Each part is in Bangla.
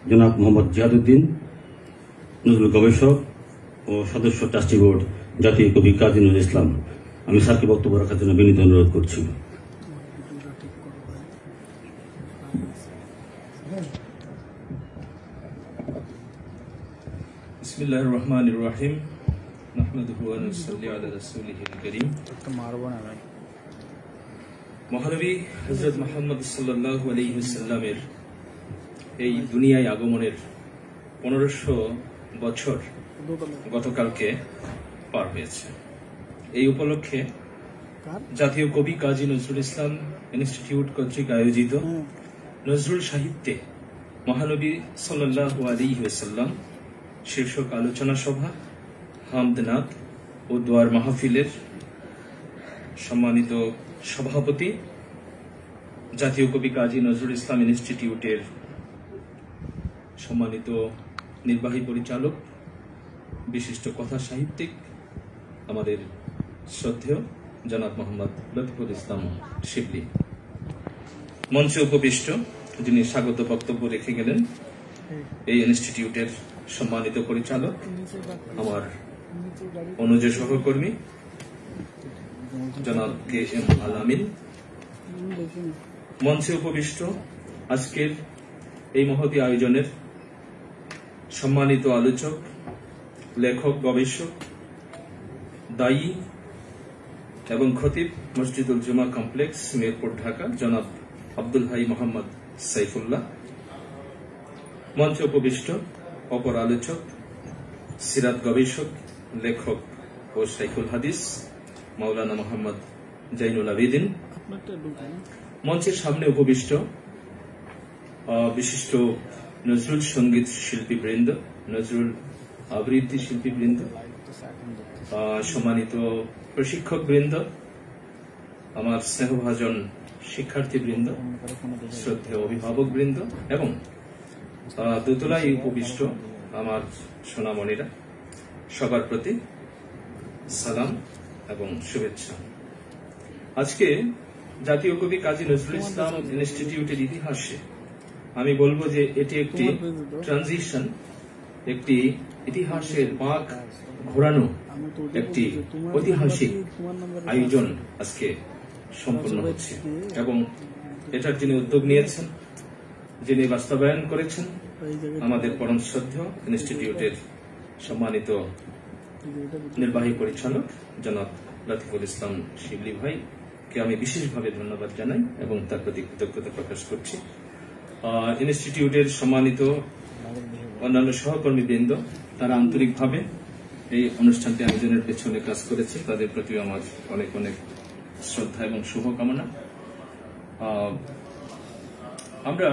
জনাব মোহাম্মদ জিয়াদউদ্দিন, নজরুল গবেষক ও সদস্য ট্রাস্টি বোর্ড, জাতীয় কবি কাজী নজরুল ইসলাম। আমি স্যারকে বক্তব্য রাখার জন্য বিনীত অনুরোধ করছি। বিসমিল্লাহির রহমানির রহিম। নাহমাদুহু ওয়া নুসাল্লি আলা রাসূলিহিল কারীম। মহানবী হযরত মুহাম্মদ সাল্লাল্লাহু আলাইহি ওয়াসাল্লামের এই দুনিয়ায় আগমনের 1500 বছর গতকালকে পার হয়েছে। এই উপলক্ষে জাতীয় কবি কাজী নজরুল ইসলাম ইনস্টিটিউট কর্তৃক আয়োজিত নজরুল সাহিত্যে মহানবী সাল্লাল্লাহু আলাইহি ওয়াসাল্লাম শীর্ষক আলোচনা সভা, হামদনাদ ও দোয়ার মাহফিলের সম্মানিত সভাপতি, জাতীয় কবি কাজী নজরুল ইসলাম ইনস্টিটিউটের সম্মানিত নির্বাহী পরিচালক, বিশিষ্ট কথা সাহিত্যিক, আমাদের শ্রদ্ধেয় জনাব মোহাম্মদ লতিফুল ইসলাম শিবলি, মঞ্চে উপবিষ্ট যিনি স্বাগত বক্তব্য রেখে গেলেন এই ইনস্টিটিউটের সম্মানিত পরিচালক, আমার অনুজ সহকর্মী জনাব কে এম আল আমিন, মঞ্চে উপবিষ্ট আজকের এই মহতী আয়োজনের সম্মানিত আলোচক, লেখক, গবেষক, দায়ী এবং খতিব মসজিদুল জুমা কমপ্লেক্স, মিরপুর, ঢাকা জনাব আব্দুল হাই মোহাম্মদ সাইফুল্লাহ, মঞ্চে উপবিষ্ট অপর আলোচক, সিরাত গবেষক, লেখক ও শাইখুল হাদিস মাওলানা মোহাম্মদ জাইনুল আবেদিন, মঞ্চের সামনে উপবিষ্ট বিশিষ্ট নজরুল সঙ্গীত শিল্পীবৃন্দ, নজরুল আবৃত্তি শিল্পীবৃন্দ, সম্মানিত প্রশিক্ষক বৃন্দ, আমার স্নেহভাজন শিক্ষার্থীবৃন্দ, শ্রদ্ধেয় অভিভাবক বৃন্দ এবং দোতলায় উপবিষ্ট আমার সোনামণিরা, সবার প্রতি সালাম এবং শুভেচ্ছা। আজকে জাতীয় কবি কাজী নজরুল ইসলাম ইনস্টিটিউটের ইতিহাসে আমি বলবো যে এটি একটি ট্রানজিশন, একটি ইতিহাসের পাক ঘোরানো একটি ঐতিহাসিক আয়োজন আজকে সম্পন্ন হচ্ছে এবং এটার যিনি উদ্যোগ নিয়েছেন, যিনি বাস্তবায়ন করেছেন, আমাদের পরম শ্রদ্ধেয় ইনস্টিটিউটের সম্মানিত নির্বাহী পরিচালক জনাব লতিফুল ইসলাম শিবলি ভাইকে আমি বিশেষভাবে ধন্যবাদ জানাই এবং তার প্রতি কৃতজ্ঞতা প্রকাশ করছি। ইনস্টিটিউটের সম্মানিত অন্যান্য সহকর্মীবৃন্দ, তারা আন্তরিকভাবে এই অনুষ্ঠানটি আয়োজনের পেছনে কাজ করেছে, তাদের প্রতি আমার অনেক অনেক শ্রদ্ধা এবং শুভকামনা। আমরা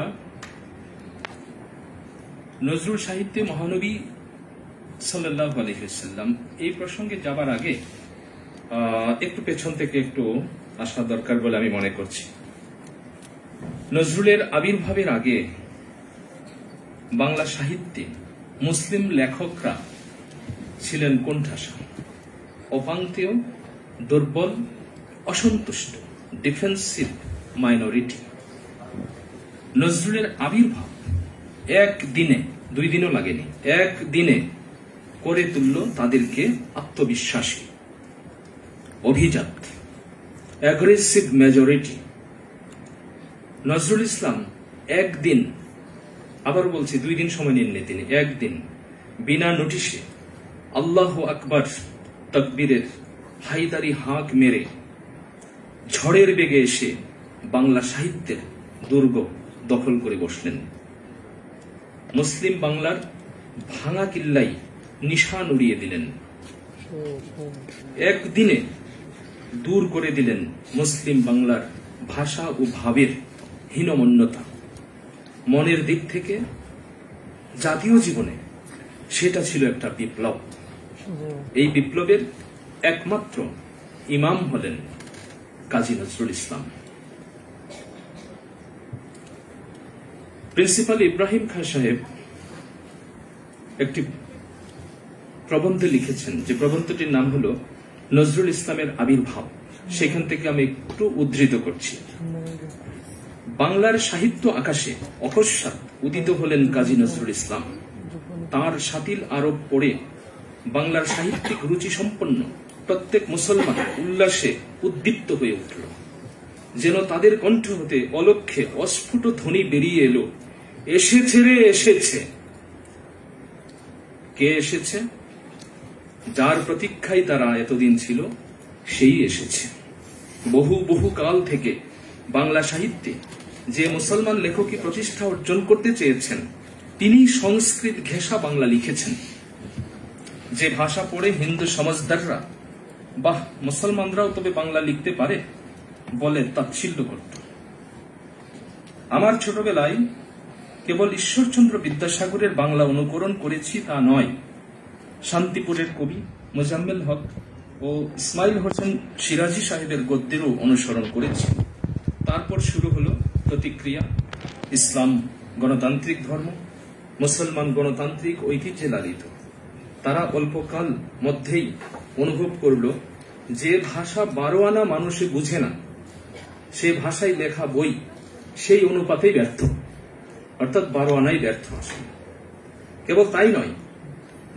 নজরুল সাহিত্যে মহানবী সাল্লাল্লাহু আলাইহি ওয়াসাল্লাম এই প্রসঙ্গে যাবার আগে একটু পেছন থেকে একটু আসা দরকার বলে আমি মনে করছি। নজরুলের আবির্ভাবের আগে বাংলা সাহিত্যে মুসলিম লেখকরা ছিলেন কোণঠাসা, অপাংতেয়, দুর্বল, অসন্তুষ্ট, ডিফেন্সিভ মাইনরিটি। নজরুলের আবির্ভাব একদিনে, 2 দিনও লাগেনি, একদিনে করে তুলল তাদেরকে আত্মবিশ্বাসী, অভিজাত, অ্যাগ্রেসিভ মেজরিটি। নজরুল ইসলাম একদিন, আবার বলছি 2 দিন সময় নেননি তিনি, একদিন বিনা নোটিশে আল্লাহু আকবার তাকবীরের হায়দারি হাঁক মেরে ঝড়ের বেগে এসে বাংলা সাহিত্যের দুর্গ দখল করে বসলেন। মুসলিম বাংলার ভাঙা কিল্লাই নিশান উড়িয়ে দিলেন। একদিনে দূর করে দিলেন মুসলিম বাংলার ভাষা ও ভাবের হীনমন্যতা। মনের দিক থেকে, জাতীয় জীবনে সেটা ছিল একটা বিপ্লব। এই বিপ্লবের একমাত্র ইমাম হলেন কাজী নজরুল ইসলাম। প্রিন্সিপাল ইব্রাহিম খান সাহেব একটি প্রবন্ধ লিখেছেন, যে প্রবন্ধটির নাম হলো নজরুল ইসলামের আবির্ভাব। সেখান থেকে আমি একটু উদ্ধৃত করছি। বাংলার সাহিত্য আকাশে অকস্মাৎ উদিত হলেন কাজী নজরুল ইসলাম। তার শাতিল আরব পড়ে বাংলার সাহিত্যিক রুচি সম্পন্ন প্রত্যেক মুসলমান উল্লাসে উদ্দীপ্ত হয়ে উঠল, যেন তাদের কণ্ঠ হতে অলক্ষ্যে অস্ফুট ধ্বনি বেরিয়ে এলো, এসেছে রে এসেছে। কে এসেছে? যার প্রতীক্ষায় তারা এতদিন ছিল, সেই এসেছে। বহু বহু কাল থেকে বাংলা সাহিত্যে যে মুসলমান লেখকই প্রতিষ্ঠা অর্জন করতে চেয়েছেন, তিনি সংস্কৃত ঘেঁষা বাংলা লিখেছেন। যে ভাষা পড়ে হিন্দু সমাজদাররা বাহ, মুসলমানরাও তবে বাংলা লিখতে পারে বলে তাচ্ছিল্য করত। আমার ছোটবেলায় কেবল ঈশ্বরচন্দ্র বিদ্যাসাগরের বাংলা অনুকরণ করেছি তা নয়, শান্তিপুরের কবি মোজাম্মেল হক ও ইসমাইল হোসেন সিরাজি সাহেবের গদ্যেরও অনুসরণ করেছি। তারপর শুরু হলো প্রতিক্রিয়া। ইসলাম গণতান্ত্রিক ধর্ম, মুসলমান গণতান্ত্রিক ঐতিহ্যে লালিত। তারা অল্পকাল মধ্যেই অনুভব করল যে ভাষা 12 আনা মানুষে বুঝে না, সে ভাষায় লেখা বই সেই অনুপাতেই ব্যর্থ, অর্থাৎ 12 আনাই ব্যর্থ আসে। কেবল তাই নয়,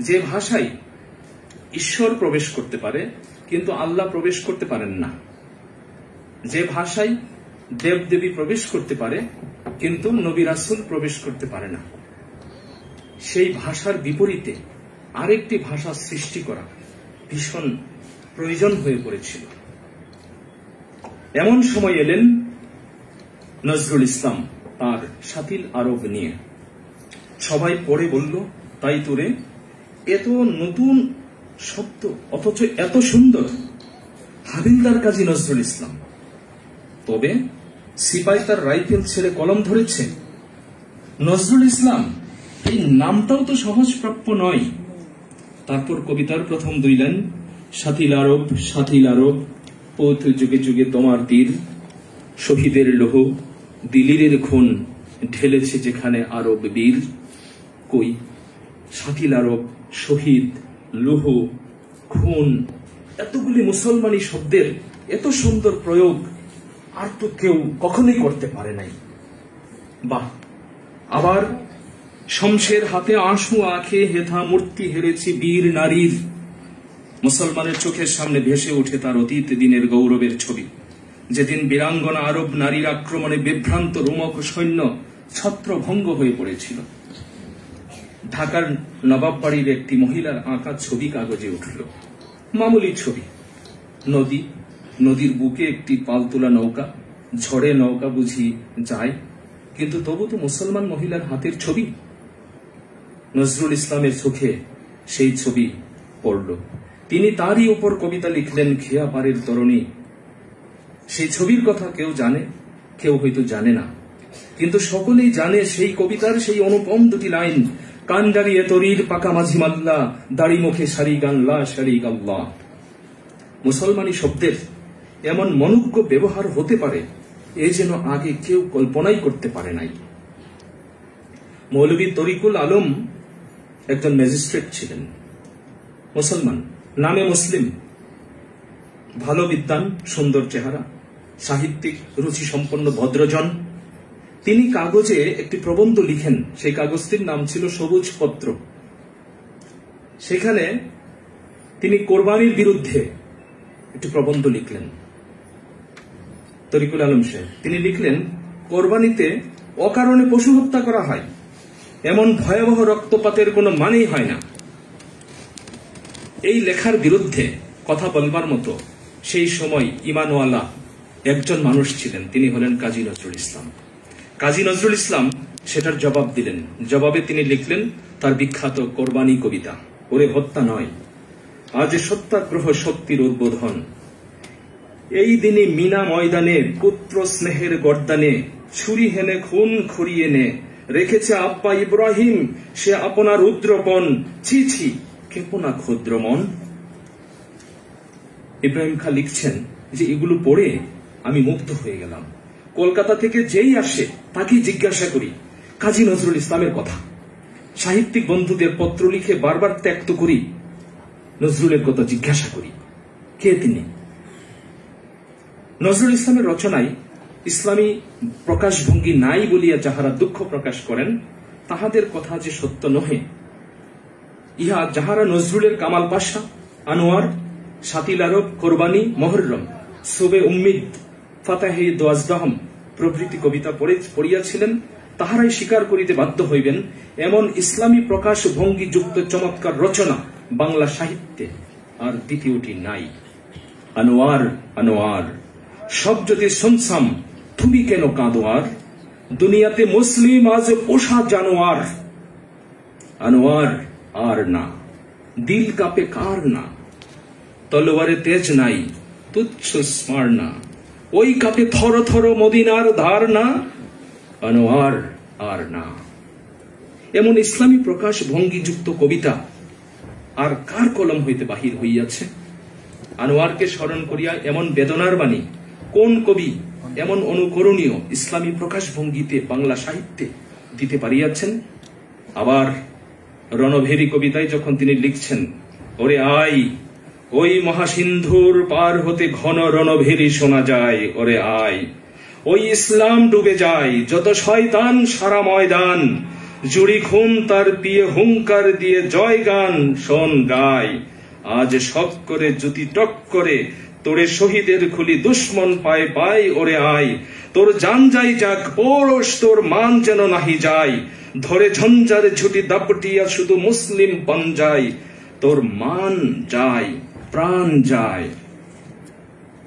যে ভাষায় ঈশ্বর প্রবেশ করতে পারে কিন্তু আল্লাহ প্রবেশ করতে পারেন না, যে ভাষায় দেবদেবী প্রবেশ করতে পারে কিন্তু নবী রাসূল প্রবেশ করতে পারে না, সেই ভাষার বিপরীতে আরেকটি ভাষা সৃষ্টি করা ভীষণ প্রয়োজন হয়ে পড়েছিল। এমন সময় এলেন নজরুল ইসলাম তার শাতিল আরব নিয়ে। সবাই পড়ে বলল, তাই তোরে, এত নতুন শব্দ অথচ এত সুন্দর। হাবিলদার কাজী নজরুল ইসলাম। তবে সিপাই তার রাইফেল ছেড়ে কলম ধরেছে। নজরুল ইসলাম, এই নামটাও তো সহজপ্রাপ্য নয়। তারপর কবিতার প্রথম 2 লাইন, শাতিল আরব শাতিল আরব, পথ যুগে যুগে তোমার তীর, শহীদের লোহ দিলিরের খুন, ঢেলেছে যেখানে আরব বীর। কই, শাতিল আরব, শহীদ, লোহ, খুন, এতগুলি মুসলমানি শব্দের এত সুন্দর প্রয়োগ আর তো কেউ কখনোই করতে পারে নাই। বাহ! আবার শমশের হাতে আঁসু আঁখে হেথা মূর্তি হেরেছে বীর নারীর। মুসলমানের চোখের সামনে ভেসে ওঠে তার অতীত দিনের গৌরবের ছবি, যেদিন বীরাঙ্গনা আরব নারীর আক্রমণে বিভ্রান্ত রোমক সৈন্য ছত্রভঙ্গ হয়ে পড়েছিল। ঢাকার নবাব বাড়ির একটি মহিলার আঁকা ছবি কাগজে উঠল। মামুলি ছবি, নদী, নদীর বুকে একটি পালতোলা নৌকা, ঝড়ে নৌকা বুঝি যায়, কিন্তু তবু তো মুসলমান মহিলার হাতের ছবি। নজরুল ইসলামের চোখে সেই ছবি পড়ল। তিনি তারই উপর কবিতা লিখলেন, খেয়া পারের তরণী। সেই ছবির কথা কেউ জানে, কেউ হয়তো জানে না, কিন্তু সকলেই জানে সেই কবিতার সেই অনুপম 2টি লাইন, কান্ডারিয়ে তরির পাকা মাঝি মাল্লা, দাড়ি মুখে সারি গান লা শারিক আল্লাহ। মুসলমানি শব্দের এমন মনোজ্ঞ ব্যবহার হতে পারে এ যেন আগে কেউ কল্পনাই করতে পারে নাই। মৌলভী তরিকুল আলম একজন ম্যাজিস্ট্রেট ছিলেন, মুসলমান, নামে মুসলিম, ভালো বিদ্বান, সুন্দর চেহারা, সাহিত্যিক, রুচি সম্পন্ন ভদ্রজন। তিনি কাগজে একটি প্রবন্ধ লিখেন, সেই কাগজটির নাম ছিল সবুজ পত্র। সেখানে তিনি কোরবানির বিরুদ্ধে একটি প্রবন্ধ লিখলেন। তরিকুল আলম সাহেব তিনি লিখলেন, কোরবানিতে অকারণে পশু হত্যা করা হয়, এমন ভয়াবহ রক্তপাতের কোনো মানেই হয় না। এই লেখার বিরুদ্ধে কথা বলবার মতো সেই সময় ইমানওয়ালা একজন মানুষ ছিলেন, তিনি হলেন কাজী নজরুল ইসলাম। কাজী নজরুল ইসলাম সেটার জবাব দিলেন। জবাবে তিনি লিখলেন তার বিখ্যাত কোরবানি কবিতা, ওরে হত্যা নয়, আজ সত্যাগ্রহ শক্তির উদ্বোধন। এই দিনে মিনা ময়দানে পুত্র স্নেহের গর্দানে, ছুরি হেনে খুন খড়িয়ে নে, রেখেছে আব্বা ইব্রাহিম সে আপনার রুদ্রপণ, ছি ছি কেপনা ক্ষুদ্র মন। ইব্রাহিম খাঁ লিখছেন যে এগুলো পড়ে আমি মুগ্ধ হয়ে গেলাম। কলকাতা থেকে যেই আসে তাকেই জিজ্ঞাসা করি কাজী নজরুল ইসলামের কথা। সাহিত্যিক বন্ধুদের পত্র লিখে বারবার ত্যক্ত করি, নজরুলের কথা জিজ্ঞাসা করি, কে তিনি? নজরুল ইসলামের রচনায় ইসলামী প্রকাশভঙ্গি নাই বলিয়া যাহারা দুঃখ প্রকাশ করেন, তাহাদের কথা যে সত্য নহে, ইহা যাহারা নজরুলের কামাল পাশা, আনোয়ার, সাতিল আরব, কোরবানি, মহররম, সুবে উম্মিদ, ফাতাহে দোয়াজদাহম প্রভৃতি কবিতা পড়িয়াছিলেন, তাহারাই স্বীকার করিতে বাধ্য হইবেন এমন ইসলামী প্রকাশ ভঙ্গিযুক্ত চমৎকার রচনা বাংলা সাহিত্যে আর দ্বিতীয়টি নাই। আনোয়ার আনোয়ার সব যদি শুনছাম, তুমি কেন কাঁদোয়ার? দুনিয়াতে মুসলিম আজ পোষা জানোয়ার। আনোয়ার আর না, দিল কাঁপে কার না, তলোয়ারে তেজ নাই, তুচ্ছ স্মার না, ওই কাপে থর থর মদিনার ধার না। আনোয়ার আর না। এমন ইসলামী প্রকাশ ভঙ্গিযুক্ত কবিতা আর কার কলম হইতে বাহির হইয়াছে? আনোয়ারকে স্মরণ করিয়া এমন বেদনার বাণী কোন কবি এমন অনুকরণীয় ইসলামী প্রকাশ ভঙ্গিতে বাংলা সাহিত্যে দিতে পারিয়াছেন? আবার রণভেরী কবিতায় যখন তিনি লিখছেন, ওরে আই ওই মহাসিন্ধুর পার হতে ঘন রণভেরী শোনা যায়, ওরে আই ওই ইসলাম ডুবে যায়, যত শয়তান সারা ময়দান, জুড়ি খুন তার পিয়ে হুঙ্কার দিয়ে জয় গান শোন গায়, আজ সব করে জুতি টক করে তোরে শহীদের খুলি দুশ্মন পায় পায়, ওরে আই তোর জান যাই যাক পৌরস, তোর মান যেন নাহি যায়, ধরে ঝঞ্ঝার ঝুটি দাপটিয়া শুধু মুসলিম পঞ্জায়, তোর মান যায় প্রাণ যায়।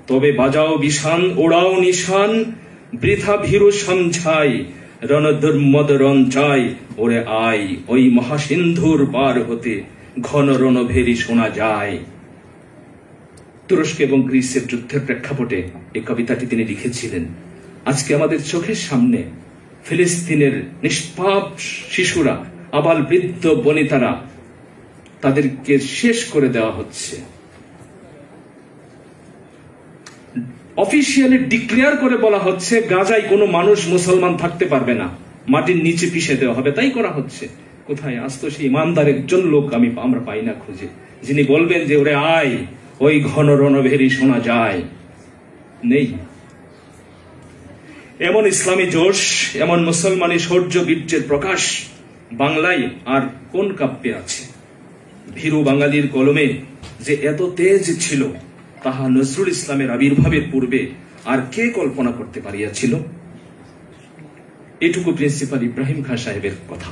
তবে বাজাও বিশান ওড়াও নিশান, বৃথা ভীরু সমঝাই, রণধর্মদ রঞ্চাই, ওরে আই ওই মহাসিন্ধুর পার হতে ঘন রণভেরী শোনা যায়। তুরস্ক এবং গ্রিসের যুদ্ধের প্রেক্ষাপটে এই কবিতাটি তিনি লিখেছিলেন। আজকে আমাদের চোখের সামনে ফিলিস্তিনের নিষ্পাপ শিশুরা, আবাল বৃদ্ধ বনিতারা, তাদেরকে শেষ করে দেওয়া হচ্ছে। অফিসিয়ালি ডিক্লেয়ার করে বলা হচ্ছে গাজায় কোনো মানুষ মুসলমান থাকতে পারবে না, মাটির নিচে পিষে দেওয়া হবে, তাই করা হচ্ছে। কোথায়? আজ তো সেই ইমানদার একজন লোক আমরা পাই না খুঁজে, যিনি বলবেন যে ওরে আয় ওই ঘন রণভেরী শোনা যায়। নেই। এমন ইসলামী জোশ, এমন মুসলমানি শৌর্য বীর্যের প্রকাশ বাংলায় আর কোন কাব্যে আছে? ভীরু বাঙালির কলমে যে এত তেজ ছিল, তাহা নজরুল ইসলামের আবির্ভাবের পূর্বে আর কে কল্পনা করতে পারিয়াছিল? এটুকু প্রিন্সিপাল ইব্রাহিম খাঁ সাহেবের কথা।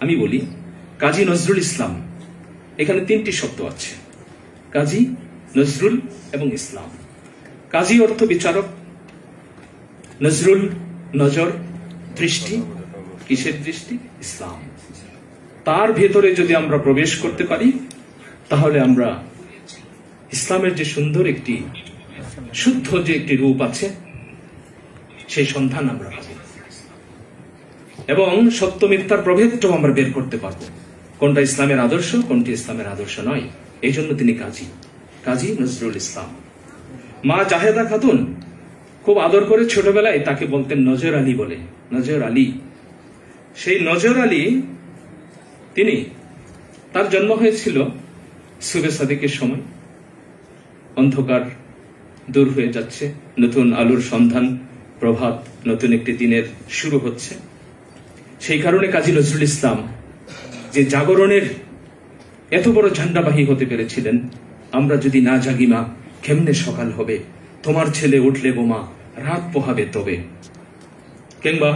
আমি বলি, কাজী নজরুল ইসলাম, এখানে তিনটি শব্দ আছে, কাজী, নজরুল এবং ইসলাম। কাজী অর্থ বিচারক, নজরুল নজর, দৃষ্টি। কিসের দৃষ্টি? ইসলাম। তার ভেতরে যদি আমরা প্রবেশ করতে পারি, তাহলে আমরা ইসলামের যে সুন্দর একটি শুদ্ধ যে একটি রূপ আছে, সেই সন্ধান আমরা পাব এবং সত্য মিথ্যার প্রভেদটাও আমরা বের করতে পারব, কোনটা ইসলামের আদর্শ, কোনটি ইসলামের আদর্শ নয়। এই জন্য তিনি কাজী, কাজী নজরুল ইসলাম। মা জাহেদা খাতুন খুব আদর করে ছোটবেলায় তাকে বলতেন নজর আলী বলে, নজর আলী। সেই নজর আলী, তিনি, তার জন্ম হয়েছিল সুবে সাদিকের সময়। অন্ধকার দূর হয়ে যাচ্ছে, নতুন আলোর সন্ধান, প্রভাত, নতুন একটি দিনের শুরু হচ্ছে। সেই কারণে কাজী নজরুল ইসলাম যে জাগরণের এত বড় ঝান্ডাবাহী হতে পেরেছিলেন, আমরা যদি না জাগি মা কেমনে সকাল হবে, তোমার ছেলে উঠলে বোমা রাত পোহাবে তবে। কিংবা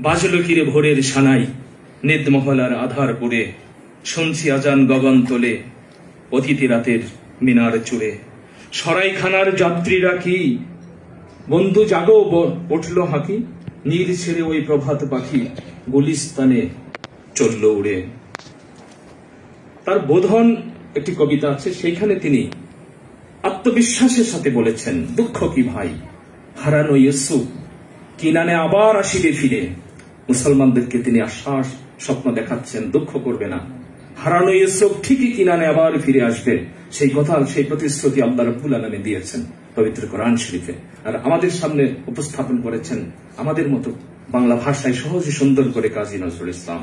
বাজলো কিরে ভোরের সানাই, নিদ মহলার আধার পুরে, শুনছি আজান গগন তোলে, অতিথি রাতের মিনার চুড়ে। সরাইখানার যাত্রীরা কি বন্ধু জাগো উঠল হাঁকি, নীল ছেড়ে ওই প্রভাত পাখি গুলিস্তানে চলল উড়ে। তার বোধন একটি কবিতা আছে, সেইখানে তিনি আত্মবিশ্বাসের সাথে বলেছেন, দুঃখ কি ভাই হারানো ইউসুফ কিনানে আবার আসিবে ফিরে। মুসলমানদেরকে তিনি আশ্বাস স্বপ্ন দেখাচ্ছেন, দুঃখ করবে না, হারানো ইউসুফ ঠিকই কিনানে আবার ফিরে আসবে। সেই কথা, সেই প্রতিশ্রুতি আল্লাহ রাব্বুল আলামিন দিয়েছেন পবিত্র কোরআন শরীফে, আর আমাদের সামনে উপস্থাপন করেছেন আমাদের মতো বাংলা ভাষায় সহজে সুন্দর করে কাজী নজরুল ইসলাম।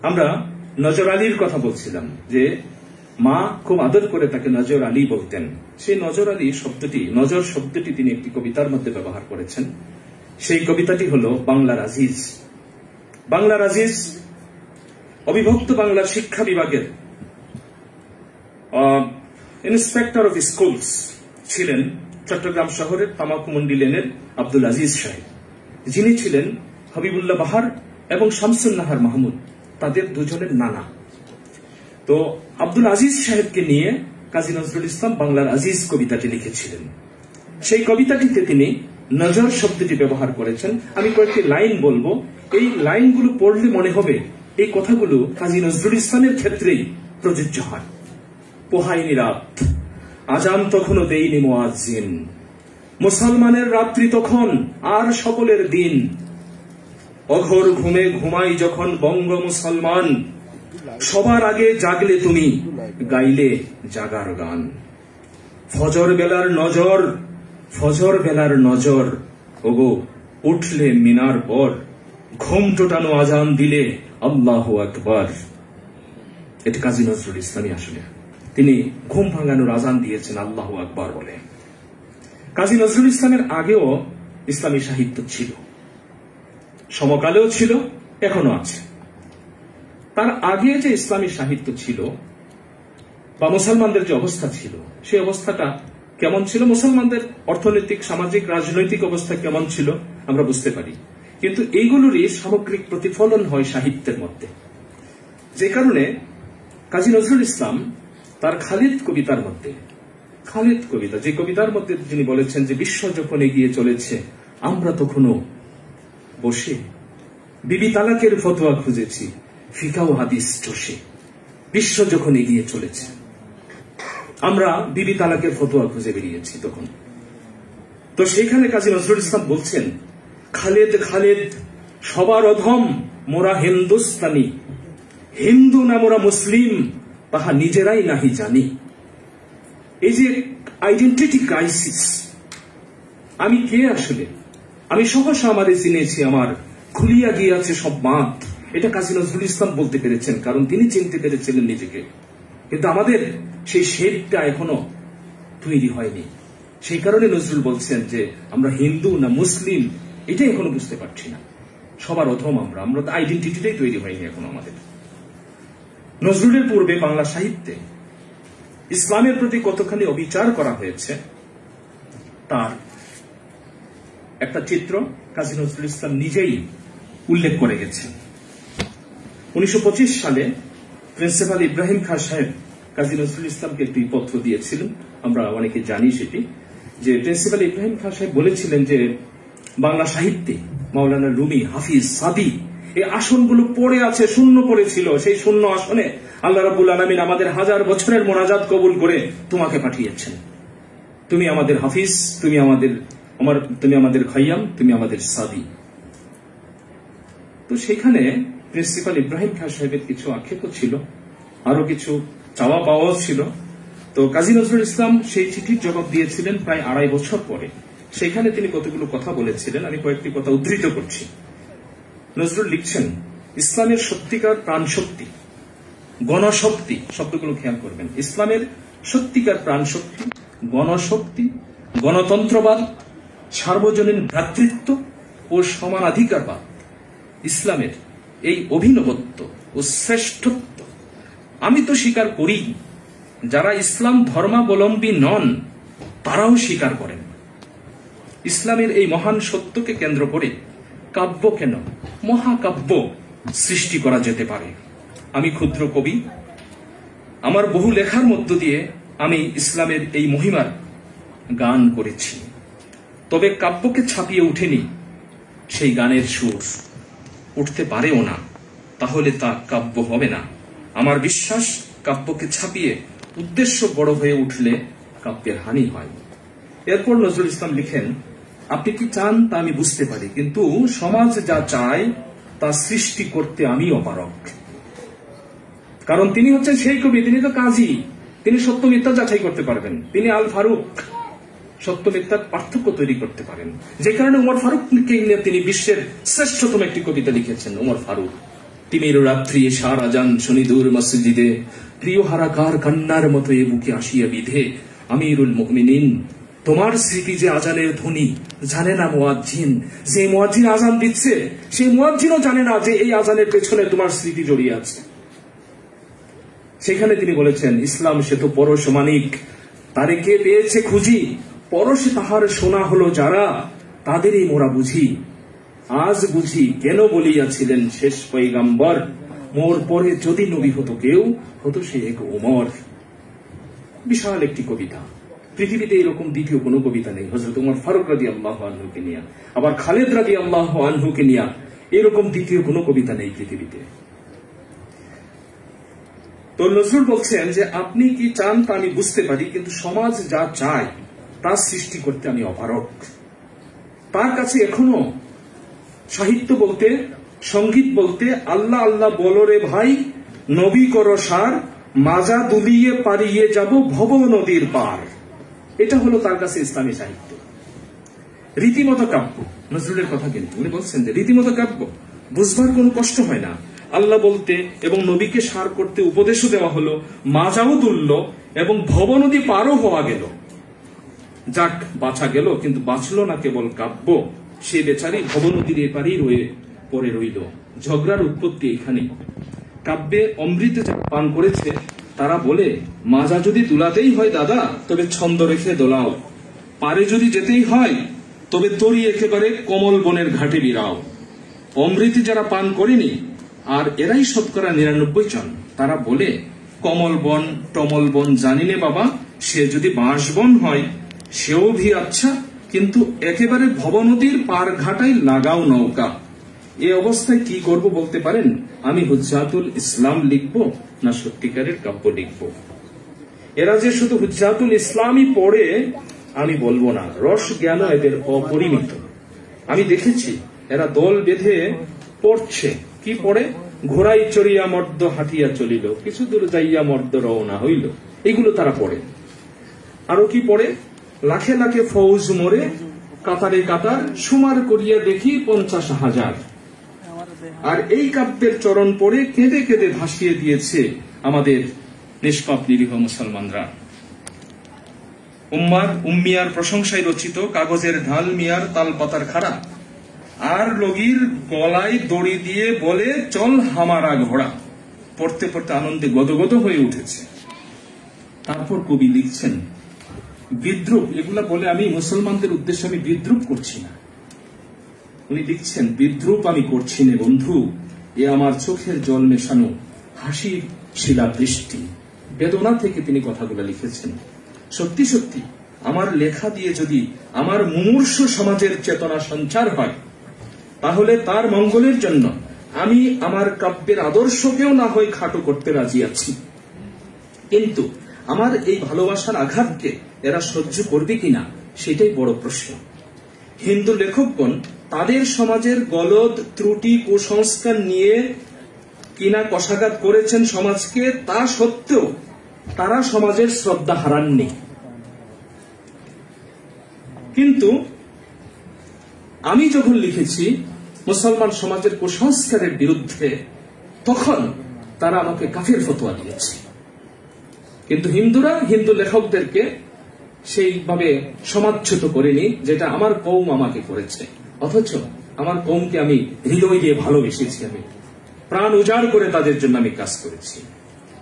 আমরা নজর আলীর কথা বলছিলাম, যে মা খুব আদর করে তাকে নজর আলী বলতেন। সেই নজর আলী শব্দটি, নজর শব্দটি তিনি একটি কবিতার মধ্যে ব্যবহার করেছেন। সেই কবিতাটি হলো বাংলার আজিজ। বাংলার আজিজ অবিভক্ত বাংলার শিক্ষা বিভাগের ইন্সপেক্টর অফ স্কুলস ছিলেন চট্টগ্রাম শহরের তামাকুমন্ডি লেনের আব্দুল আজিজ সাহেব, যিনি ছিলেন হাবিবুল্লাহ বাহার এবং শামসুন নাহার মাহমুদ, তাদের দুজনের নানা। তো আব্দুল আজিজ সাহেবকে নিয়ে কাজী নজরুল ইসলাম বাংলার আজিজ কবিতাটি লিখেছিলেন। সেই কবিতাটিতে তিনি নজর শব্দটি ব্যবহার করেছেন। আমি কয়েকটি লাইন বলবো, এই লাইনগুলো পড়লে মনে হবে এই কথাগুলো কাজী নজরুল ইসলামের ক্ষেত্রেই প্রযোজ্য হয়। পোহাইনি রাত, আজান তখনও দেইনি মুয়াজ্জিন, মুসলমানের রাত্রি তখন আর সকলের দিন, অঘোর ঘুমে ঘুমাই যখন বঙ্গ মুসলমান, সবার আগে জাগলে তুমি গাইলে জাগার গান। ফজর বেলার নজর, ফজর বেলার নজর, ওগো উঠলে মিনার পর, ঘুম টোটানো আজান দিলে আল্লাহু আকবার। এটি কাজী নজরুল ইসলামই আসলে তিনি ঘুম ভাঙানোর আজান দিয়েছেন আল্লাহু আকবার বলে। কাজী নজরুল ইসলামের আগেও ইসলামী সাহিত্য ছিল, সমকালেও ছিল, এখনো আছে। তার আগে যে ইসলামী সাহিত্য ছিল বা মুসলমানদের যে অবস্থা ছিল, সেই অবস্থাটা কেমন ছিল, মুসলমানদের অর্থনৈতিক, সামাজিক, রাজনৈতিক অবস্থা কেমন ছিল আমরা বুঝতে পারি। কিন্তু এইগুলোরই সামগ্রিক প্রতিফলন হয় সাহিত্যের মধ্যে। যে কারণে কাজী নজরুল ইসলাম তার খালিদ কবিতার মধ্যে, খালিদ কবিতা, যে কবিতার মধ্যে তিনি বলেছেন যে বিশ্ব যখন এগিয়ে চলেছে আমরা তখনও বসে বিবি তালাকের ফতোয়া খুঁজেছি ফিকা ও হাদিস চষে। বিশ্ব যখন এগিয়ে চলেছে আমরা বিবি তালাকের ফতোয়া খুঁজে বেরিয়েছি তখন। তো সেখানে কাজী নজরুল ইসলাম বলছেন, খালেদ খালেদ সবার অধম মোরা হিন্দুস্তানি, হিন্দু না মোরা মুসলিম তাহা নিজেরাই নাহি জানি। এই যে আইডেন্টিটি ক্রাইসিস, আমি কে আসলে, আমি সহসা আমারে চিনেছি, আমার খুলিয়া গিয়াছে সব বাঁধ, এটা কাজী নজরুল ইসলাম বলতে পেরেছেন, কারণ তিনি চিনতে পেরেছিলেন নিজেকে। কিন্তু আমাদের সেই শেডটা এখনো তৈরি হয়নি। সেই কারণে নজরুল বলছেন যে আমরা হিন্দু না মুসলিম এটাই এখনো বুঝতে পারছি না, সবার অধম আমরা, আমরা তো আইডেন্টিটিটাই তৈরি হয়নি এখনো আমাদের। নজরুলের পূর্বে বাংলা সাহিত্যে ইসলামের প্রতি কতখানি অবিচার করা হয়েছে তার একটা চিত্র কাজী নজরুল ইসলাম নিজেই উল্লেখ করে গেছেন। 1925 সালে প্রিন্সিপাল ইব্রাহিম খাঁ সাহেব কাজী নজরুল ইসলামকে একটি পত্র দিয়েছিলেন, আমরা অনেকে জানি সেটি, যে প্রিন্সিপাল ইব্রাহিম খাঁ সাহেব বলেছিলেন যে বাংলা সাহিত্যে মাওলানা রুমি, হাফিজ, সাদি এই আসনগুলো পড়ে আছে, শূন্য পড়েছিল, সেই শূন্য আসনে আল্লাহ রাব্বুল আলামিন আমাদের হাজার বছরের মোনাজাত কবুল করে তোমাকে পাঠিয়েছেন। তুমি আমাদের হাফিজ, তুমি আমাদের খাইয়াম, তুমি আমাদের সাদি। তো সেখানে প্রিন্সিপাল ইব্রাহিম খাঁ সাহেবের কিছু আক্ষেপ ছিল, আরো কিছু চাওয়া পাওয়াও ছিল। তো কাজী নজরুল ইসলাম সেই চিঠির জবাব দিয়েছিলেন প্রায় 2.5 বছর পরে। সেখানে তিনি কতগুলো কথা বলেছিলেন, আমি কয়েকটি কথা উদ্ধৃত করছি। নজরুল লিখছেন, ইসলামের সত্যিকার প্রাণশক্তি, গণশক্তি, শব্দগুলো খেয়াল করবেন, ইসলামের সত্যিকার প্রাণশক্তি, গণশক্তি, গণতন্ত্রবাদ, সার্বজনীন ভ্রাতৃত্ব ও সমানাধিকারবাদ, ইসলামের এই অভিনবত্ব ও শ্রেষ্ঠত্ব আমি তো স্বীকার করি, যারা ইসলাম ধর্মাবলম্বী নন তারাও স্বীকার করেন। ইসলামের এই মহান সত্যকে কেন্দ্র করে কাব্য কেন, মহাকাব্য সৃষ্টি করা যেতে পারে। আমি ক্ষুদ্র কবি, আমার বহু লেখার মধ্য দিয়ে আমি ইসলামের এই মহিমার গান করেছি, তবে কাব্যকে ছাপিয়ে উঠেনি সেই গানের সুর, উঠতে পারেও না, তাহলে তা কাব্য হবে না। আমার বিশ্বাস কাব্যকে ছাপিয়ে উদ্দেশ্য বড় হয়ে উঠলে কাব্যের হানি হয়। এরপর নজরুল ইসলাম লিখেন, আপনি কি চান তা আমি বুঝতে পারি, কিন্তু সমাজ যা চায় তা সৃষ্টি করতে আমি অপারগ। কারণ তিনি হচ্ছেন সেই কবি, তিনি তো কাজী, তিনি সত্য মিথ্যা যাচাই করতে পারবেন, তিনি আল ফারুক, সত্য মিথ্যার পার্থক্য তৈরি করতে পারেন। যে কারণে উমর ফারুককে নিয়ে তিনি বিশ্বের শ্রেষ্ঠতম একটি কবিতা লিখেছেন। উমর ফারুক, তিমির রাত্রি সারা যান শুনি দূর মসজিদে, প্রিয় হারাকার কান্নার মতো এ বুকে আসিয়া বিধে, আমিরুল মুমিনিন তোমার স্মৃতি যে আজানের ধ্বনি জানে না মুয়াজ্জিন, যে মুয়াজ্জিন আজান দিচ্ছে সেই মুয়াজ্জিনও জানে না যে এই আজানের পেছনে তোমার স্মৃতি জড়িয়ে আছে। সেখানে তিনি বলেছেন, ইসলাম সে তো পরশ মানিক, তারে কে পেয়েছে খুঁজি, পরশে তাহার সোনা হলো যারা, তাদেরই মোরা বুঝি। আজ বুঝি কেন বলিয়াছিলেন শেষ পয়গাম্বর, মোর পরে যদি নবী হতো কেউ, হতো সে এক ওমর। বিশাল একটি কবিতা, পৃথিবীতে এরকম দ্বিতীয় কোনো কবিতা নেই। হযরত ওমর ফারুক রাদিয়াল্লাহু আনহুকে নিয়া, আবার খালিদ রাদিয়াল্লাহু আনহুকে নিয়া এরকম দ্বিতীয় কোনো কবিতা নেই পৃথিবীতে। তো নজরুল বলছেন যে আপনি কি চান তা আমি বুঝতে পারি, কিন্তু সমাজ যা চায় তা সৃষ্টি করতে আমি অপারগ। তার কাছে এখনো সাহিত্য বলতে, সঙ্গীত বলতে আল্লাহ আল্লাহ বলো রে ভাই, নবী করো সার, মাজা দুলিয়ে পারিয়ে যাব ভব নদীর পার, এটা হলো তার কাছে ইসলামী সাহিত্য। রীতিমতো কাব্য, নজরুলের কথা কিন্তু উনি বলছেন যে রীতিমতো কাব্য, বুঝবার কোনো কষ্ট হয় না। আল্লাহ বলতে এবং নবীকে সার করতে উপদেশও দেওয়া হলো, মাজাও তুলল এবং ভব নদী পারও হওয়া গেল। যাক, বাঁচা গেল, কিন্তু বাঁচল না কেবল কাব্য, সে বেচারি ভব নদীর এপারেই পড়ে রইল। ঝগড়ার উৎপত্তি এখানে। কাব্যে অমৃত পান করেছে তারা বলে, মাজা যদি তুলাতেই হয় দাদা, তবে ছন্দ রেখে দোলাও, পারে যদি যেতেই হয় তবে তরি একেবারে কমল বনের ঘাটে বিরাও। অমৃত যারা পান করেনি, আর এরাই শতকরা 99 জন, তারা বলে, কমল বন টমল বন জানি নে বাবা, সে যদি বাঁশবন হয় সেও ভি আচ্ছা, কিন্তু একেবারে ভবনদীর পার ঘাটাই লাগাও নৌকা। এই অবস্থায় কি করব বলতে পারেন? আমি হুজ্জাতুল ইসলাম লিখব না সত্যিকারের কাব্য লিখব? এরা যে শুধু হুজ্জাতুল ইসলামই পড়ে আমি বলবো না, রস জ্ঞান এদের অপরিমিত। আমি দেখেছি এরা দল বেঁধে পড়ছে। কি পড়ে? ঘোড়াই চড়িয়া মর্দ হাঁটিয়া চলিল, কিছু দূর যাইয়া মর্দ রওনা হইল, এগুলো তারা পড়ে। আরো কি পড়ে? লাখে লাখে ফৌজ মোরে, কাতারে কাতার সুমার করিয়া দেখি 50,000। আর এই কাব্যের চরণ পড়ে কেঁদে কেঁদে ভাসিয়ে দিয়েছে আমাদের নিষ্পাপ নিরীহ মুসলমানরা। উম্মিয়ার প্রশংসায় রচিত কাগজের ঢাল মিয়ার তাল পাতার খাড়া, আর লগির গলায় দড়ি দিয়ে বলে চল হামারা ঘোড়া। পড়তে পড়তে আনন্দে গদগদ হয়ে উঠেছে। তারপর কবি লিখছেন বিদ্রুপ, এগুলা বলে আমি মুসলমানদের উদ্দেশ্যে আমি বিদ্রুপ করছি না। উনি লিখছেন, বিদ্রুপ আমি করছি না বন্ধু, এ আমার চোখের জল মেশানো হাসির শিলা বৃষ্টি। বেদনা থেকে তিনি কথাগুলো লিখেছেন। সত্যি সত্যি আমার লেখা দিয়ে যদি আমার মুমূর্ষু সমাজের চেতনা সঞ্চার হয়, তাহলে তার মঙ্গলের জন্য আমি আমার কাব্যের আদর্শকেও না হয় খাটো করতে রাজি আছি। কিন্তু আমার এই ভালোবাসার আঘাতকে এরা সহ্য করবে কিনা সেটাই বড় প্রশ্ন। হিন্দু লেখকগণ তাদের সমাজের গলদ ত্রুটি কুসংস্কার নিয়ে কিনা কষাঘাত করেছেন সমাজকে, তা সত্ত্বেও তারা সমাজের শ্রদ্ধা হারাননি। কিন্তু আমি যখন লিখেছি মুসলমান সমাজের কুসংস্কারের বিরুদ্ধে, তখন তারা আমাকে কাফির ফতোয়া দিয়েছে। কিন্তু হিন্দুরা হিন্দু লেখকদেরকে সেইভাবে সমাজচ্যুত করেনি, যেটা আমার কৌম আমাকে করেছে। অথচ আমার কৌমকে আমি হৃদয় দিয়ে ভালোবেসেছি, আমি প্রাণ উজাড় করে তাদের জন্য আমি কাজ করেছি।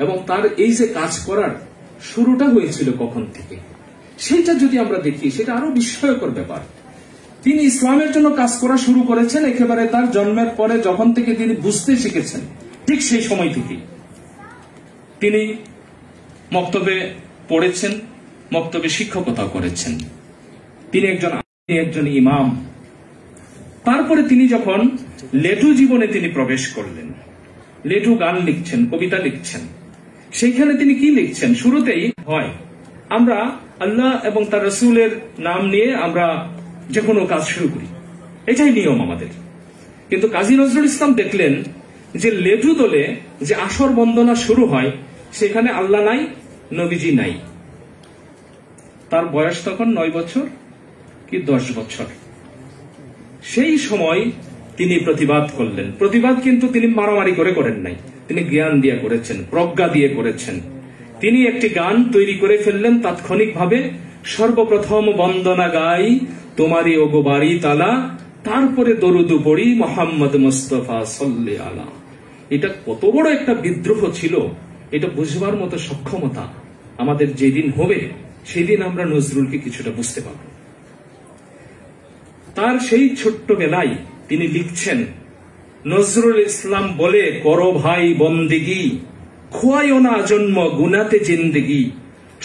এবং তার এই যে কাজ করার শুরুটা হয়েছিল কখন থেকে, সেইটা যদি আমরা দেখি, সেটা আরো বিস্ময়কর ব্যাপার। তিনি ইসলামের জন্য কাজ করা শুরু করেছেন একেবারে তার জন্মের পরে, যখন থেকে তিনি বুঝতে শিখেছেন, ঠিক সেই সময় থেকেই তিনি মক্তবে পড়েছেন, মক্তবে শিক্ষকতা করেছেন। তিনি একজন ইমাম। তারপরে তিনি যখন লেটু জীবনে তিনি প্রবেশ করলেন, লেটু গান লিখছেন, কবিতা লিখছেন। সেইখানে তিনি কি লিখছেন? শুরুতেই হয় আমরা আল্লাহ এবং তার রাসূলের নাম নিয়ে আমরা যে কোনো কাজ শুরু করি, এটাই নিয়ম আমাদের। কিন্তু কাজী নজরুল ইসলাম দেখলেন যে লেটু দলে যে আসর বন্দনা শুরু হয়, সেখানে আল্লাহ নাই, নবীজি নাই। তার বয়স তখন 9 বছর কি 10 বছর। সেই সময় তিনি প্রতিবাদ করলেন। প্রতিবাদ কিন্তু তিনি মারামারি করে করেন নাই, তিনি জ্ঞান দিয়ে করেছেন, প্রজ্ঞা দিয়ে করেছেন। তিনি একটি গান তৈরি করে ফেললেন তাৎক্ষণিকভাবে, সর্বপ্রথম বন্দনা গাই তোমারই ওগো বাড়ি তালা, তারপরে দরুদ পড়ি মোহাম্মদ মুস্তাফা সাল্লি আলা। এটা কত বড় একটা বিদ্রোহ ছিল, এটা বুঝবার মতো সক্ষমতা আমাদের যেদিন হবে সেদিন আমরা নজরুলকে কিছুটা বুঝতে পারব। তার সেই ছোট্ট বেলায় তিনি লিখছেন, নজরুল ইসলাম বলে করো ভাই বন্দেগি, খোয়াইও না জন্ম গুনাতে জিন্দেগি,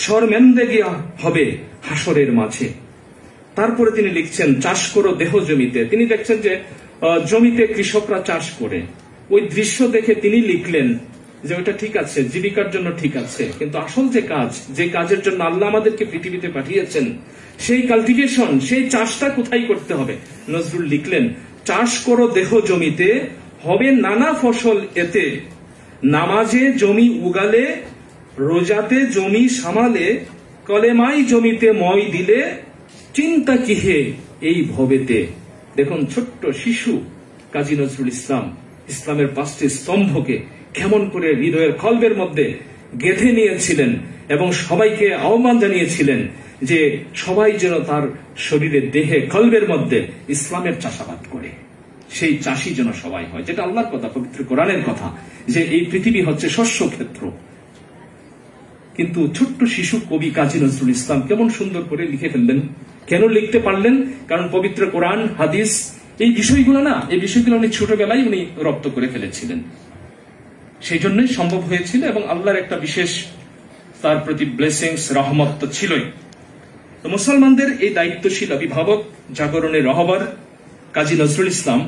শর্মেন্দেগি হবে হাসরের মাঝে। তারপরে তিনি লিখছেন, চাষ করো দেহ জমিতে। তিনি দেখছেন যে জমিতে কৃষকরা চাষ করে, ওই দৃশ্য দেখে তিনি লিখলেন যে ওটা ঠিক আছে, জীবিকার জন্য ঠিক আছে, কিন্তু আসল যে কাজ, যে কাজের জন্য আল্লাহ আমাদেরকে পৃথিবীতে পাঠিয়েছেন, সেই কাল্টিভেশন, সেই চাষটা কোথায় করতে হবে। নজরুল লিখলেন, চাষ করো দেহ জমিতে, হবে নানা ফসল এতে, নামাজে জমি উগালে, রোজাতে জমি সামালে, কলেমাই জমিতে মই দিলে, চিন্তা কিহে এই ভবেতে। দেখুন, ছোট্ট শিশু কাজী নজরুল ইসলাম ইসলামের 5টি স্তম্ভকে কেমন করে হৃদয়ের কলবের মধ্যে গেঁথে নিয়েছিলেন এবং সবাইকে আহ্বান জানিয়েছিলেন যে সবাই যেন তার শরীরের দেহে কলবের মধ্যে ইসলামের চাষাবাদ করে, সেই চাষী যেন সবাই হয়, যেটা আল্লাহর কথা, পবিত্র কোরআনের কথা, যে এই পৃথিবী হচ্ছে শস্য ক্ষেত্র। কিন্তু ছোট্ট শিশু কবি কাজী নজরুল ইসলাম কেমন সুন্দর করে লিখে ফেললেন। কেন লিখতে পারলেন? কারণ পবিত্র কোরআন, হাদিস, এই বিষয়গুলো উনি ছোটবেলায় উনি রপ্ত করে ফেলেছিলেন, সেই জন্যই সম্ভব হয়েছিল। এবং আল্লাহর একটা বিশেষ তার প্রতি ব্লেসিংস, রহমত তো ছিলই। তো মুসলমানদের এই দায়িত্বশীল অভিভাবক, জাগরণের রহবর কাজী নজরুল ইসলাম,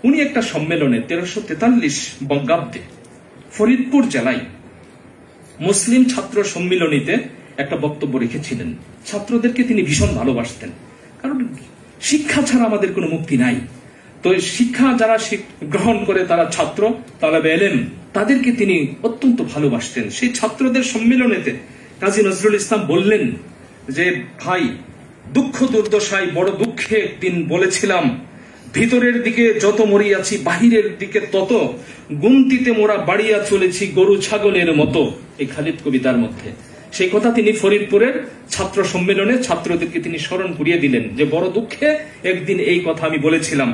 উনি একটা সম্মেলনে 1343 বঙ্গাব্দে ফরিদপুর জেলায় মুসলিম ছাত্র সম্মিলনীতে একটা বক্তব্য রেখেছিলেন। ছাত্রদেরকে তিনি ভীষণ ভালোবাসতেন, কারণ শিক্ষা ছাড়া আমাদের কোনো মুক্তি নাই। তো শিক্ষা যারা গ্রহণ করে তারা ছাত্র, তালেবে ইলম, তাদেরকে তিনি অত্যন্ত ভালোবাসতেন। সেই ছাত্রদের সম্মেলনেতে কাজী নজরুল ইসলাম বললেন যে, ভাই, দুঃখ দুর্দশায় বড় দুঃখে একদিন বলেছিলাম, ভিতরের দিকে যত মরিয়াছি বাহিরের দিকে তত, গুনতিতে মোরা বাড়িয়া চলেছি গরু ছাগলের মতো। এই খালিদ কবিতার মধ্যে সেই কথা তিনি ফরিদপুরের ছাত্র সম্মেলনে ছাত্রদেরকে তিনি স্মরণ করিয়ে দিলেন যে বড় দুঃখে একদিন এই কথা আমি বলেছিলাম।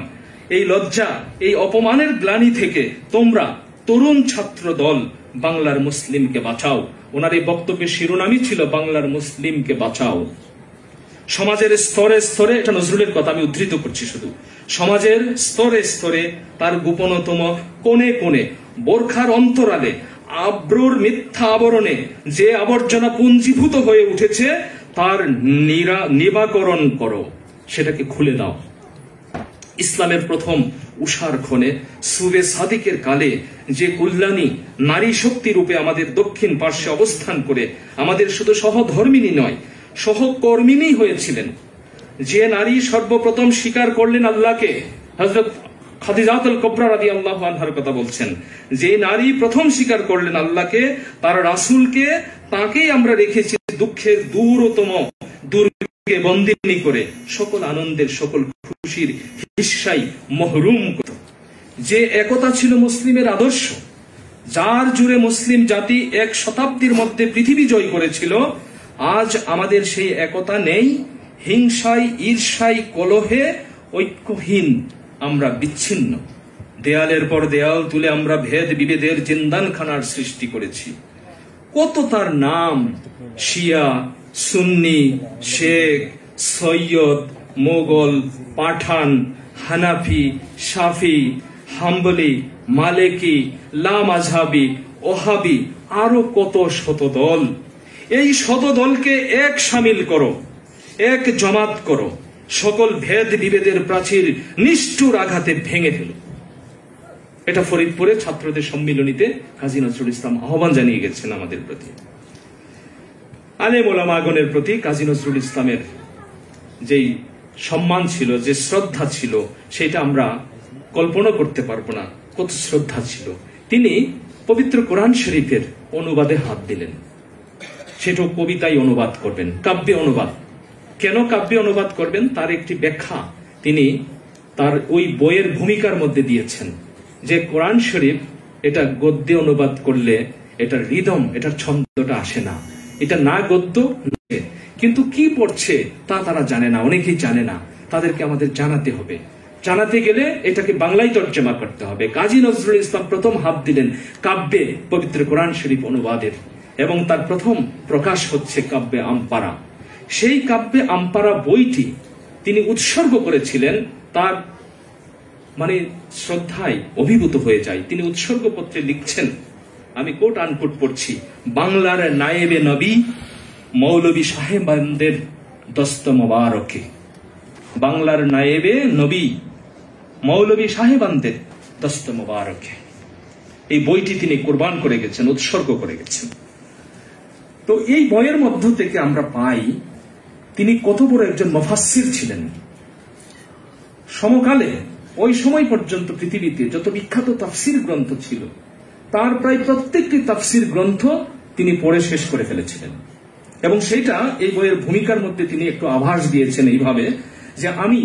এই লজ্জা, এই অপমানের গ্লানি থেকে তোমরা তরুণ ছাত্র দল বাংলার মুসলিমকে বাঁচাও। ওনার এই বক্তব্যের শিরোনামই ছিল বাংলার মুসলিমকে বাঁচাও। সমাজের স্তরে স্তরে, এটা নজরুলের কথা, আমি উদ্ধৃত করছি শুধু, সমাজের স্তরে স্তরে, তার গোপনতম কোণে কোণে, বোরখার অন্তরালে, আব্রুর মিথ্যা আবরণে যে আবর্জনা পুঞ্জীভূত হয়ে উঠেছে তার নিবাকরণ করো, সেটাকে খুলে দাও। ইসলামের প্রথম উষার ক্ষণে সুবে সাদিকের কালে যে কল্যাণী নারী শক্তি রূপে আমাদের দক্ষিণ পার্শ্বে অবস্থান করে আমাদের শুধু সহধর্মিনী নয়, সহকর্মিনী হয়েছিলেন, যে নারী সর্বপ্রথম স্বীকার করলেন আল্লাহকে, হযরত খাদিজাতুল কুবরা রাদিয়াল্লাহু আনহার কথা বলছেন, যে নারী প্রথম স্বীকার করলেন আল্লাহকে, তার রাসূলকে, তাকেই আমরা রেখেছি দুঃখের দূরতম দুর্গে বন্দিনী করে, সকল আনন্দের, সকল খুশির হিস্সাই মহরুম করত। যে একতা ছিল মুসলিমের আদর্শ, যার জুড়ে মুসলিম জাতি 1 শতাব্দীর মধ্যে পৃথিবী জয় করেছিল, আজ আমাদের সেই একতা নেই। হিংসায়, ঈর্ষায়, কলহে ঐক্যহীন আমরা বিচ্ছিন্ন। দেয়ালের পর দেয়াল তুলে আমরা ভেদ বিভেদের জিন্দানখানার সৃষ্টি করেছি। কত তার নাম, শিয়া, সুন্নি, শেখ, সৈয়দ, মোগল, পাঠান, হানাফি, শাফি, হাম্বলি, মালেকি, লামাযহাবি, ওহাবি, আরো কত শত দল। এই শত দলকে এক শামিল করো, এক জমাত করো, সকল ভেদ বিভেদের প্রাচীর নিষ্ঠুর আঘাতে ভেঙে ফেলো। এটা ফরিদপুরে ছাত্রদের সম্মিলনীতে কাজী নজরুল ইসলাম আহ্বান জানিয়ে গেছেন আমাদের প্রতি। আলেম ওলামাগণের প্রতি কাজী নজরুল ইসলামের যেই সম্মান ছিল, যে শ্রদ্ধা ছিল, সেটা আমরা কল্পনা করতে পারবো না কত শ্রদ্ধা ছিল। তিনি পবিত্র কোরআন শরীফের অনুবাদে হাত দিলেন, সেটাও কবিতায় অনুবাদ করবেন, কাব্যে অনুবাদ। কেন কাব্যে অনুবাদ করবেন তার একটি ব্যাখ্যা তিনি তার ওই বইয়ের ভূমিকার মধ্যে দিয়েছেন, যে কোরআন শরীফ এটা গদ্যে অনুবাদ করলে এটার রিদম, এটার ছন্দটা আসে না, এটা না গদ্য, কিন্তু কি পড়ছে তা তারা জানে না, অনেকেই জানে না। তাদেরকে আমাদের জানাতে হবে। জানাতে গেলে এটাকে বাংলায় তর্জমা করতে হবে। কাজী নজরুল ইসলাম প্রথম হাত দিলেন কাব্যে পবিত্র কোরআন শরীফ অনুবাদের, এবং তার প্রথম প্রকাশ হচ্ছে কাব্যে আমপারা। সেই কাব্যে আমপারা বইটি তিনি উৎসর্গ করেছিলেন, তার মানে শ্রদ্ধায় অভিভূত হয়ে যায়। তিনি উৎসর্গ পত্রে লিখছেন, আমি কোট আনকোট পড়ছি, বাংলার নায়েবে নবী মৌলবী সাহেবানদের দস্ত মোবারকে। বাংলার নায়েবে নবী মৌলবী সাহেবানদের দস্ত মোবারকে। এই বইটি তিনি কোরবান করে গেছেন, উৎসর্গ করে গেছেন। তো এই বইয়ের মধ্য থেকে আমরা পাই তিনি কত বড় একজন মুফাসসির ছিলেন। সমকালে ওই সময় পর্যন্ত পৃথিবীতে যত বিখ্যাত তাফসির গ্রন্থ ছিল তার প্রায় প্রত্যেকটি তাফসির গ্রন্থ তিনি পড়ে শেষ করে ফেলেছিলেন। এবং সেটা এই বইয়ের ভূমিকার মধ্যে তিনি একটু আভাস দিয়েছেন এইভাবে যে আমি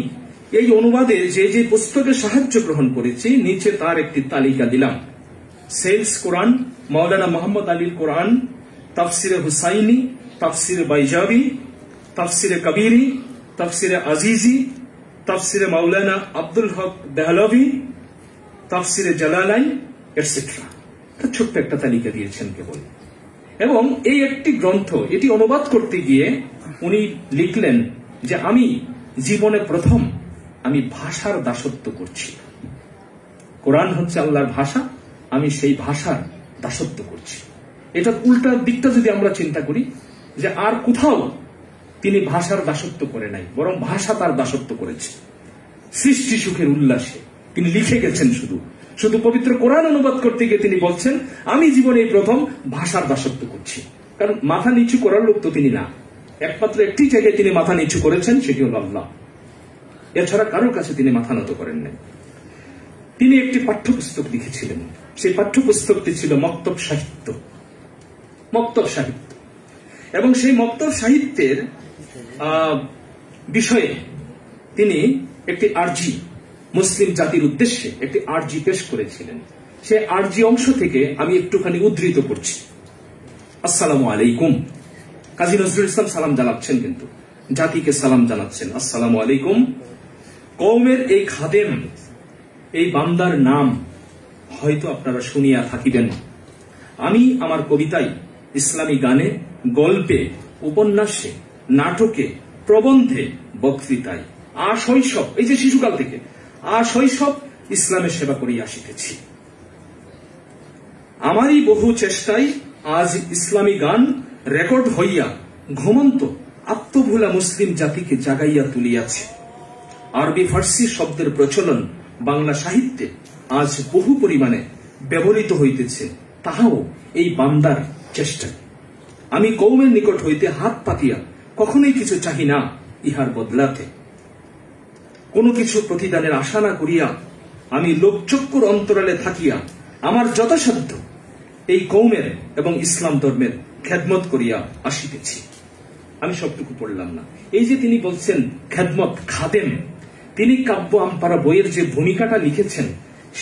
এই অনুবাদে যে যে পুস্তকের সাহায্য গ্রহণ করেছি নিচে তার একটি তালিকা দিলাম। সেলস কোরআন, মাওলানা মোহাম্মদ আলীর কোরআন, তাফসিরে হুসাইনি, তাফসিরে বাইজাবি, তাফসিরে কবিরি, তাফসিরে আজিজি, তাফসিরে মাওলানা আব্দুল হক দেহলভি, তাফসিরে জালালাইন এটসেট্রা। ছোট্ট একটা তালিকা দিয়েছেন কেবল। এবং এই একটি গ্রন্থ এটি অনুবাদ করতে গিয়ে উনি লিখলেন যে আমি জীবনে প্রথম আমি ভাষার দাসত্ব করছি। কোরআন হচ্ছে আল্লাহর ভাষা, আমি সেই ভাষার দাসত্ব করছি। এটার উল্টা দিকটা যদি আমরা চিন্তা করি যে আর কোথাও তিনি ভাষার দাসত্ব করে নাই, বরং ভাষা তার দাসত্ব করেছে। সৃষ্টি সুখের উল্লাসে তিনি লিখে গেছেন। শুধু পবিত্র কোরআন অনুবাদ করতে গিয়ে তিনি বলছেন আমি জীবনে এই প্রথম ভাষার দাসত্ব করছি। কারণ মাথা নিচু করার লোক তো তিনি না, একমাত্র একটি জায়গায় তিনি মাথা নিচু করেছেন, সেটি হল আল্লাহ। এছাড়া কারোর কাছে তিনি মাথা নত করেন নাই। তিনি একটি পাঠ্যপুস্তক লিখেছিলেন, সেই পাঠ্যপুস্তকটি ছিল মক্তব সাহিত্য। মক্তব সাহিত্য, এবং সেই মক্তব সাহিত্যের বিষয়ে তিনি একটি আরজি মুসলিম জাতির উদ্দেশ্যে একটি আরজি পেশ করেছিলেন। সেই আরজি অংশ থেকে আমি একটুখানি উদ্ধৃত করছি। আসসালামু আলাইকুম। কাজী নজরুল ইসলাম সালাম জানাচ্ছেন, কিন্তু জাতিকে সালাম জানাচ্ছেন। আসসালামু আলাইকুম। কওমের এই খাদেম, এই বান্দার নাম হয়তো আপনারা শুনিয়া থাকিবেন। আমি আমার কবিতায়, ইসলামী গানে, গল্পে, উপন্যাসে, নাটকে, প্রবন্ধে, বক্তৃতায় আশৈশব, এই যে শিশুকাল থেকে আশৈশব ইসলামের সেবা করিয়া আসিতেছি। আমারই বহু চেষ্টায় আজ ইসলামী গান রেকর্ড হইয়া ঘুমন্ত আত্মভোলা মুসলিম জাতিকে জাগাইয়া তুলিয়াছে। আরবি ফার্সি শব্দের প্রচলন বাংলা সাহিত্যে আজ বহু পরিমাণে ব্যবহৃত হইতেছে, তাহাও এই বান্দার চেষ্টায়। আমি কওমের নিকট হইতে হাত পাতিয়া কখনোই কিছু চাহি না ইহার বদলাতে। কোনো কিছু প্রতিদানের আশা না করিয়া আমি লোকচক্ষুর অন্তরালে থাকিয়া আমার যথাসাধ্য এই কওমের এবং ইসলাম ধর্মের খেদমত করিয়া আসিতেছি। আমি সবটুকু পড়লাম না। এই যে তিনি বলছেন খেদমত, খাদেম, তিনি কাব্য আমপারা বইয়ের যে ভূমিকাটা লিখেছেন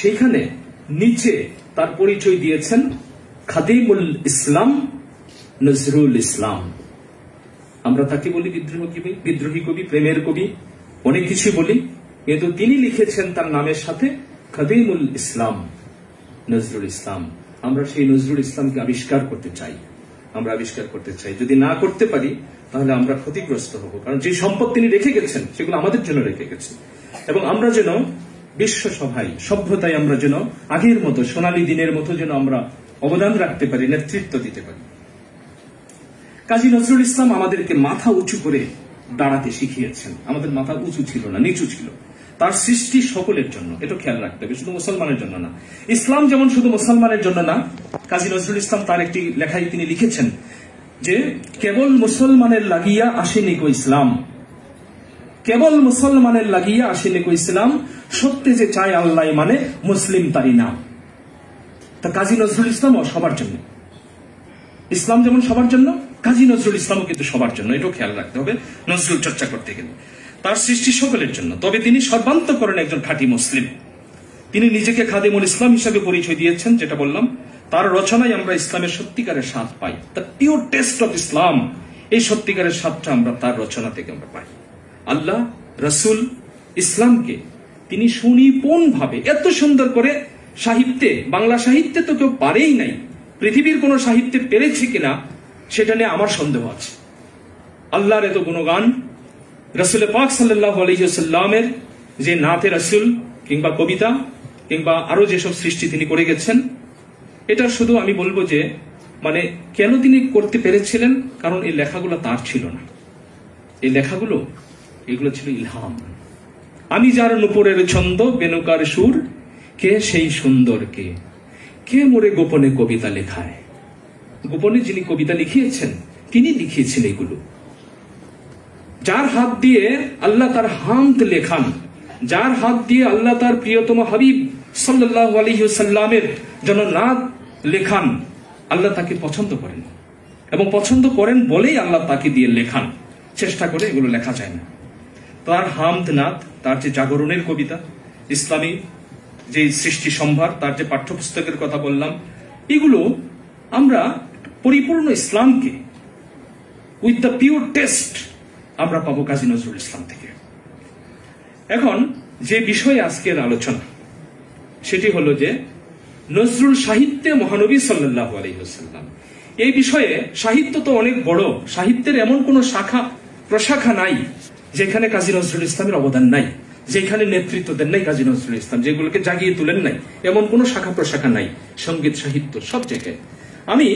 সেখানে নিচে তার পরিচয় দিয়েছেন খাদিমুল ইসলাম নজরুল ইসলাম। আমরা তাকে বলি বিদ্রোহী কবি, প্রেমের কবি, অনেক কিছু বলি, কিন্তু তিনি লিখেছেন তার নামের সাথে খাদিমুল ইসলাম নজরুল ইসলাম। আমরা সেই নজরুল ইসলামকে আবিষ্কার করতে চাই, আমরা আবিষ্কার করতে চাই। যদি না করতে পারি তাহলে আমরা ক্ষতিগ্রস্ত হব, কারণ যে সম্পদ তিনি রেখে গেছেন সেগুলো আমাদের জন্য রেখে গেছেন। এবং আমরা যেন বিশ্ব সভায়, সভ্যতায় আমরা যেন আগের মতো সোনালী দিনের মতো যেন আমরা অবদান রাখতে পারি, নেতৃত্ব দিতে পারি। কাজী নজরুল ইসলাম আমাদেরকে মাথা উঁচু করে দাঁড়াতে শিখিয়েছেন। আমাদের মাথা উঁচু ছিল না, নিচু ছিল। তার সৃষ্টি সকলের জন্য, এটা খেয়াল রাখতে হবে, শুধু মুসলমানের জন্য না। ইসলাম যেমন শুধু মুসলমানের জন্য না, কাজী নজরুল ইসলাম তার একটি লেখায় তিনি লিখেছেন যে কেবল মুসলমানের লাগিয়া আসেনি কো ইসলাম, কেবল মুসলমানের লাগিয়া আসেনি কো ইসলাম, সত্যি যে চায় আল্লাহ মানে মুসলিম তারই নাম। তা কাজী নজরুল ইসলামও সবার জন্য। ইসলাম যেমন সবার জন্য, কাজী নজরুল ইসলামও কিন্তু সবার জন্য। এটাও খেয়াল রাখতে হবে নজরুল চর্চা করতে গেলে। তার সৃষ্টি সকলের জন্য, তবে তিনি সর্বান্তকরণে একজন খাঁটি মুসলিম। তিনি নিজেকে খাদিমুল ইসলাম হিসাবে পরিচয় দিয়েছেন। যেটা বললাম, তার রচনায় আমরা ইসলামের সত্যিকারের স্বাদ পাই, the pure test of Islam. এই সত্যিকারের স্বাদটা আমরা তার রচনা থেকে আমরা পাই। আল্লাহ, রাসূল, ইসলামকে তিনি সুনিপুণ ভাবে এত সুন্দর করে সাহিত্যে, বাংলা সাহিত্যে তো কেউ পারেই নাই, পৃথিবীর কোন সাহিত্যে পেরেছে কিনা সেটা নিয়ে আমার সন্দেহ আছে। আল্লাহর এত গুণগান, রাসূল পাক সাল্লাল্লাহু আলাইহি ওয়াসাল্লামের যে নাতে রাসূল কিংবা কবিতা কিংবা আরো যেসব সৃষ্টি তিনি করে গেছেন, এটা শুধু আমি বলবো যে মানে কেন তিনি করতে পেরেছিলেন, কারণ এই লেখাগুলো তার ছিল না। এই লেখাগুলো এগুলো ছিল ইলহাম। আমি যার নুপুরের ছন্দ, বেনুকার সুর, কে সেই সুন্দর কে, কে মোরে গোপনে কবিতা লেখায়। গোপনে যিনি কবিতা লিখিয়েছেন তিনি লিখিয়েছেন এগুলো। যার হাত দিয়ে আল্লাহ তার হামদ লেখান, যার হাত দিয়ে আল্লাহ তার প্রিয়তম হাবিব সাল্লাল্লাহু আলাইহি ওয়াসাল্লামের জন্য নাত লেখান, আল্লাহ তাকে পছন্দ করেন এবং পছন্দ করেন বলেই আল্লাহ তাকে দিয়ে লেখান। চেষ্টা করে এগুলো লেখা যায় না। তার হামদ নাত, তার যে জাগরণের কবিতা, ইসলামী যে সৃষ্টি সম্ভার, তার যে পাঠ্যপুস্তকের কথা বললাম, এগুলো আমরা পরিপূর্ণ ইসলামকে উইথ দ্য পিওর টেস্ট আমরা পাবো কাজী নজরুল ইসলাম থেকে। এখন যে বিষয়ে আজকের আলোচনা সেটি হলো যে নজরুল সাহিত্যে মহানবী সাল্লাল্লাহু আলাইহি ওয়াসাল্লাম। এই বিষয়ে সাহিত্য তো অনেক বড়, সাহিত্যের এমন কোন শাখা প্রশাখা নাই যেখানে কাজী নজরুল ইসলামের অবদান নাই, যেখানে নেতৃত্ব দেন নাই কাজী নজরুল ইসলাম, যেগুলোকে জাগিয়ে তুলেন নাই, এমন কোন শাখা প্রশাখা নাই। সঙ্গীত সাহিত্য সব জায়গায়। আমি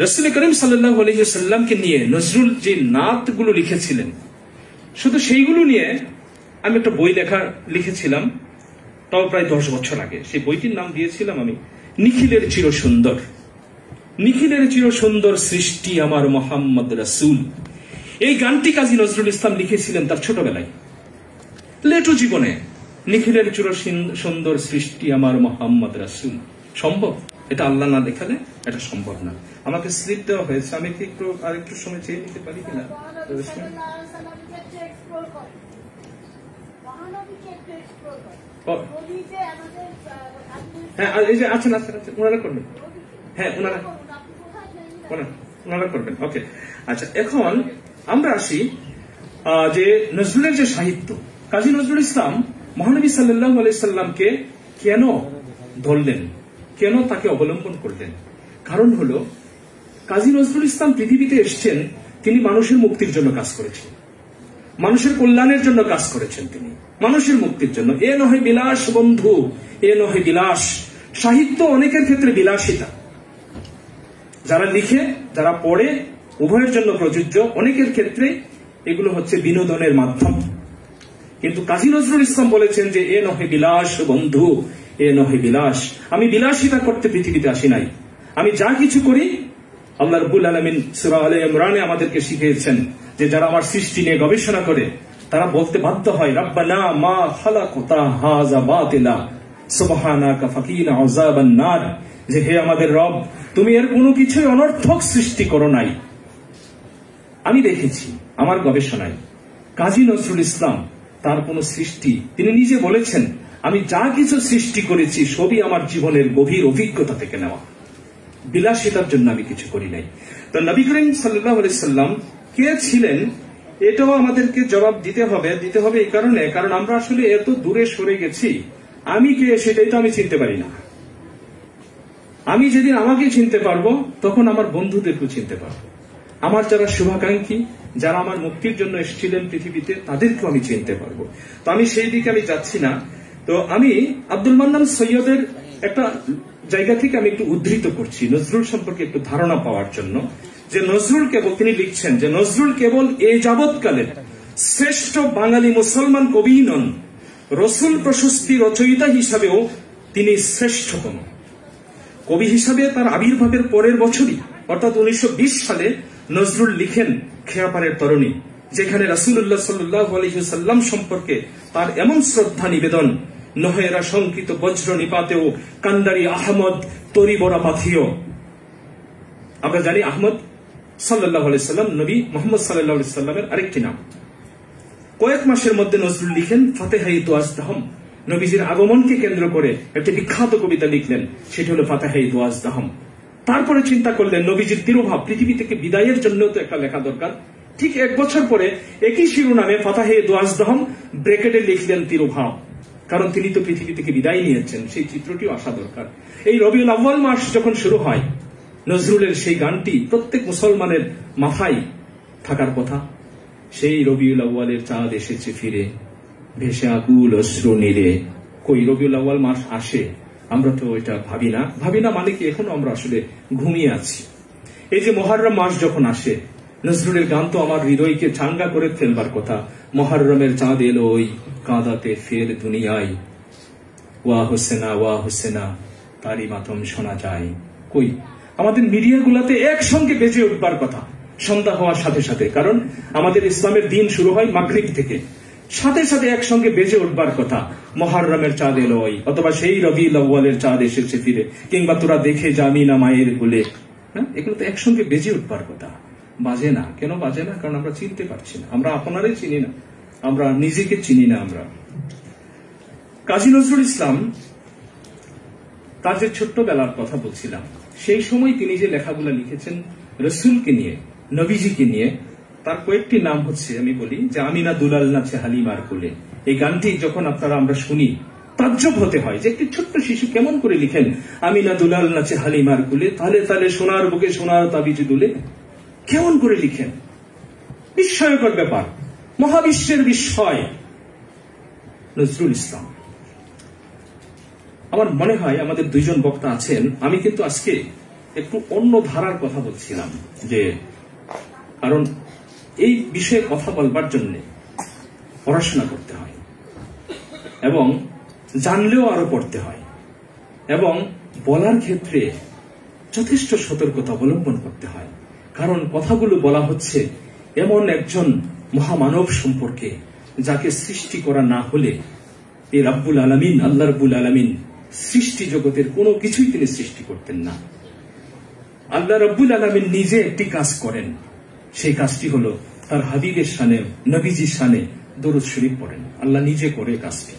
রাসূল করিম সাল্লাল্লাহু আলাইহি ওয়াসাল্লামকে নিয়ে নজরুল যে নাতগুলো লিখেছিলেন, শুধু সেইগুলো নিয়ে আমি একটা বই লিখেছিলাম, তাও প্রায় 10 বছর আগে। সেই বইটির নাম দিয়েছিলাম আমি নিখিলের চির সুন্দর। নিখিলের চির সুন্দর সৃষ্টি আমার মোহাম্মদ রাসূল। এই গানটি কাজী নজরুল ইসলাম লিখেছিলেন তার ছোটবেলায়, লেটু জীবনে। নিখিলের চির সুন্দর সৃষ্টি আমার মোহাম্মদ রাসূল। সম্ভব? এটা আল্লাহ না দেখালে এটা সম্ভব না। আমাকে স্লিপ দেওয়া হয়েছে, আমি কি একটু আরেকটু সময় চেয়ে নিতে পারি কিনা? হ্যাঁ, এই যে আচ্ছা আচ্ছা আচ্ছা, ওনারা করবেন। হ্যাঁ, ওনারা করবেন। ওকে, আচ্ছা। এখন আমরা আসি যে নজরুলের যে সাহিত্য, কাজী নজরুল ইসলাম মহানবী সাল্লাল্লাহু আলাইহি সাল্লামকে কেন ধরলেন, কেন তাকে অবলম্বন করলেন? কারণ হলো কাজী নজরুল ইসলাম পৃথিবীতে এসছেন, তিনি মানুষের মুক্তির জন্য কাজ করেছেন, মানুষের কল্যাণের জন্য কাজ করেছেন, তিনি মানুষের মুক্তির জন্য। এ নহে বিলাস বন্ধু, এ নহে বিলাস। সাহিত্য অনেকের ক্ষেত্রে বিলাসিতা, যারা লিখে যারা পড়ে উভয়ের জন্য প্রযোজ্য। অনেকের ক্ষেত্রে এগুলো হচ্ছে বিনোদনের মাধ্যম। কিন্তু কাজী নজরুল ইসলাম বলেছেন যে এ নহে বিলাস বন্ধু, এ নহে বিলাস। আমি বিলাসিতা করতে পৃথিবীতে আসি নাই। আমি যা কিছু করি, আল্লাহ রাব্বুল আলামিন সূরা আলে ইমরানে আমাদেরকে শিখিয়েছেন যে যারা আমার সৃষ্টি নিয়ে গবেষণা করে তারা বলতে বাধ্য হয়, রাব্বানা মা খালাকতা হাযা বাতিলা সুবহানাকা ফাকিনা আযাবান নার, যে হে আমাদের রব, তুমি এর কোনো কিছুই অনর্থক সৃষ্টি করো নাই। আমি দেখেছি আমার গবেষণায় কাজী নজরুল ইসলাম তার কোন সৃষ্টি, তিনি নিজে বলেছেন, আমি যা কিছু সৃষ্টি করেছি সবই আমার জীবনের গভীর অভিজ্ঞতা থেকে নেওয়া, বিলাসিতার জন্য আমি কিছু করি নাই। তো নবী করিম সাল্লাল্লাহু আলাইহি সাল্লাম কে ছিলেন এটাও আমাদেরকে জবাব দিতে হবে এই কারণে, কারণ আমরা আসলে এত দূরে সরে গেছি। আমি কে সেটাই তো আমি চিনতে পারি না। আমি যেদিন আমাকে চিনতে পারবো তখন আমার বন্ধুদেরকেও চিনতে পারবো, আমার যারা শুভাকাঙ্ক্ষী, যারা আমার মুক্তির জন্য এসেছিলেন পৃথিবীতে, তাদেরকেও আমি চিনতে পারবো। তো আমি সেই দিকে আমি যাচ্ছি না। তো আমি আব্দুল মান্নান সৈয়দের একটা জায়গা থেকে আমি একটু উদ্ধৃত করছি নজরুল সম্পর্কে একটু ধারণা পাওয়ার জন্য, যে নজরুল কেবল, তিনি লিখছেন যে নজরুল কেবল এ যাবৎকালের শ্রেষ্ঠ বাঙালি মুসলমান কবি নন, রসুল প্রশস্তি রচয়িতা হিসাবেও তিনি শ্রেষ্ঠতম। কবি হিসাবে তার আবির্ভাবের পরের বছরই অর্থাৎ 1920 সালে নজরুল লিখেন খেয়াপাড়ের তরণী, যেখানে রাসূলুল্লাহ সাল্লাল্লাহু আলাইহি ওয়াসাল্লাম সম্পর্কে তার এমন শ্রদ্ধা নিবেদন, নহেরা শঙ্কিত বজ্র নিপাতেও কান্ডারি আহমদ তরিবরা পাথিও। আমরা জানি আহমদ সাল্লাল্লাহু আলাইহি সাল্লাম নবী মুহাম্মদ সাল্লাল্লাহু আলাইহি সাল্লামের আরেকটি নাম। কয়েক মাসের মধ্যে নজরুল লিখেন ফাতেহায়ে দুআজদাহম, নবীজির আগমনকে কেন্দ্র করে একটি বিখ্যাত কবিতা লিখলেন, সেটি হলো ফাতেহায়ে দুআজদাহম। তারপরে চিন্তা করলেন নবীজির তিরোভাব পৃথিবী থেকে বিদায়ের জন্য তো একটা লেখা দরকার। ঠিক 1 বছর পরে একই শিরোনামে ফাতাহে দোয়াজদহম ব্রেকেটে লিখলেন তিরোভাব, কারণ তিনি তো পৃথিবী থেকে বিদায় নিয়েছেন, সেই চিত্রটিও আসা দরকার। এই রবিউল আউয়াল মাস যখন শুরু হয়, নজরুলের সেই গানটি প্রত্যেক মুসলমানের মাথায় থাকার কথা। সেই রবিউল আউয়ালের চাঁদ এসেছে ফিরে, ভেসে আকুল অশ্রু নীরে। কই রবিউল আউয়াল মাস আসে, আমরা তো এটা ভাবি না মানে কি এখনো আমরা আসলে ঘুমিয়ে আছি। এই যে মুহররম মাস যখন আসে, নজরুলের গান তো আমার হৃদয়কে চাঙ্গা করে ফেলবার কথা। মুহররমের চাঁদ এলো ওই কাঁদাতে ফের দুনিয়ায়, ওয়া হোসেনা তারি মাতম শোনা যায়। কই আমাদের মিডিয়াগুলোতে একসঙ্গে বেজে উঠবার কথা সন্ধ্যা হওয়ার সাথে সাথে, কারণ আমাদের ইসলামের দিন শুরু হয় মাগরিব থেকে, সাথে সাথে একসঙ্গে বেজে উঠবার কথা মুহররমের চাঁদ এলো ওই, অথবা সেই রবিউল আউয়ালের চাঁদ এসেছে ফিরে, কিংবা তোরা দেখে যাবি না মায়ের কোলে। এগুলো তো একসঙ্গে বেজে উঠবার কথা, বাজে না। কেন বাজে না? কারণ আমরা চিনতে পারছি না, আমরা আপনারাই চিনি না, আমরা নিজেকে চিনি না। আমরা কাজী নজরুল ইসলাম তার যে ছোট্টবেলার কথা বলছিলাম, সেই সময় তিনি যে লেখাগুলো লিখেছেন রসুলকে নিয়ে, নবীজিকে নিয়ে, তার কয়েকটি নাম হচ্ছে, আমি বলি যে আমিনা দুলাল নাচে হালিমার কোলে। এই গানটি যখন আমরা শুনি তাজ্জব হতে হয় যে একটি ছোট্ট শিশু কেমন করে লিখেন আমিনা দুলাল নাচে হালিমার কোলে, তালে তালে সোনার বুকে সোনার তাবিজ দুলে, কেমন করে লিখেন? বিস্ময়কর ব্যাপার, মহাবিশ্বের বিস্ময় নজরুল ইসলাম। আমার মনে হয় আমাদের 2 জন বক্তা আছেন, আমি কিন্তু আজকে একটু অন্য ধারার কথা বলছিলাম, যে কারণ এই বিষয়ে কথা বলবার জন্য পড়াশোনা করতে হয়, এবং জানলেও আরো পড়তে হয়, এবং বলার ক্ষেত্রে যথেষ্ট সতর্কতা অবলম্বন করতে হয়। কারণ কথাগুলো বলা হচ্ছে এমন একজন মহামানব সম্পর্কে, যাকে সৃষ্টি করা না হলে এই রাব্বুল আলামিন, আল্লাহ রাব্বুল আলামিন সৃষ্টি জগতের কোনো কিছুই তিনি সৃষ্টি করতেন না। আল্লাহ রাব্বুল আলামিন নিজে একটি কাজ করেন, সেই কাজটি হলো তার হাবিবের শানে, নবীজির শানে দরুদ শরীফ পড়েন। আল্লাহ নিজে করে কাজটি।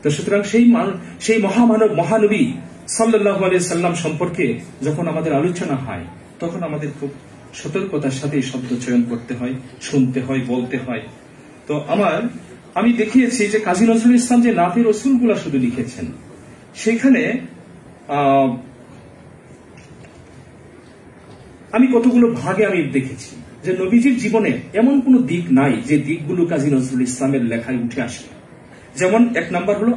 তো সুতরাং সেই মহামানব, মহানবী সাল্লাল্লাহু আলাইহি সাল্লাম সম্পর্কে যখন আমাদের আলোচনা হয়, তখন আমাদের খুব সতর্কতার সাথে শব্দ চয়ন করতে হয়, শুনতে হয়, বলতে হয়। তো আমি দেখিয়েছি যে কাজী নজরুল ইসলাম যে নাতে রসুলগুলা শুধু লিখেছেন, সেখানে আমি কতগুলো ভাগে আমি দেখেছি যে নবীজির জীবনে এমন কোন দিক নাই যে দিকগুলো কাজী নজরুল ইসলামের লেখায় উঠে আসে। যেমন 1 নাম্বার হলো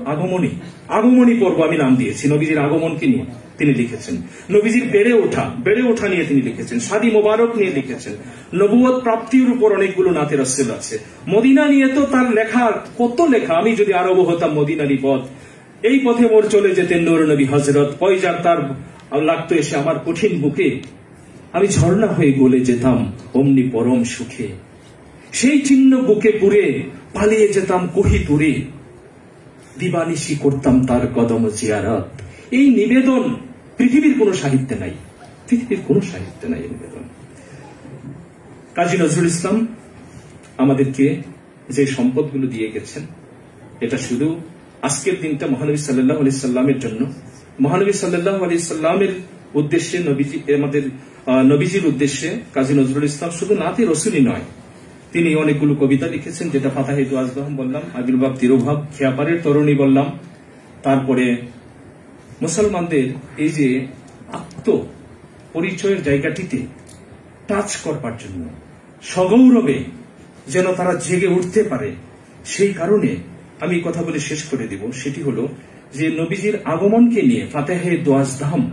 আগমনী পর্ব আমি নাম দিয়েছি। নবীজির আগমনকে নিয়ে তিনি লিখেছেন, নবীজির বেড়ে ওঠা নিয়ে তিনি লিখেছেন, শাদী মোবারক নিয়ে লিখেছেন, নবুয়ত প্রাপ্তির উপর অনেকগুলো নাতে রাসূল আছে। মদিনা নিয়ে তো তার লেখার কত লেখা, আমি যদি আরব হতাম মদিনারই পথ, এই পথে মোর চলে যেতেন নূর নবী হযরত, পয়জার তার লাগতো এসে আমার কঠিন বুকে, আমি ঝর্ণা হয়ে গলে যেতাম অমনি পরম সুখে, সেই চিহ্ন বুকে পুরে পালিয়ে যেতাম কোহিতুরে, দিবানিশি করতাম তার কদম জিয়ারত। এই নিবেদন পৃথিবীর কোন সাহিত্যে নাই, এই নিবেদন। কাজী নজরুল ইসলাম আমাদেরকে যে সম্পদগুলো দিয়ে গেছেন, এটা শুধু আজকের দিনটা মহানবী সাল্লাল্লাহু আলাইহি সাল্লামের জন্য, মহানবী সাল্লাল্লাহু আলাইহি সাল্লামের উদ্দেশ্যে, আমাদের নবীজির উদ্দেশ্যে কাজী নজরুল ইসলাম শুধু নাতে রসুলই নয়, তিনি অনেকগুলো কবিতা লিখেছেন, যেটা ফাতাহে দোয়াজদহম বললাম, আবির্ভাব তিরোভাব, খেয়াপাড়ের তরুণী বললাম। তারপরে মুসলমানদের এই যে আত্ম পরিচয়ের জায়গাটিতে টাচ করবার জন্য, সগৌরবে যেন তারা জেগে উঠতে পারে, সেই কারণে আমি কথা বলে শেষ করে দেব। সেটি হলো যে নবীজির আগমনকে নিয়ে ফাতাহে দোয়াজদহম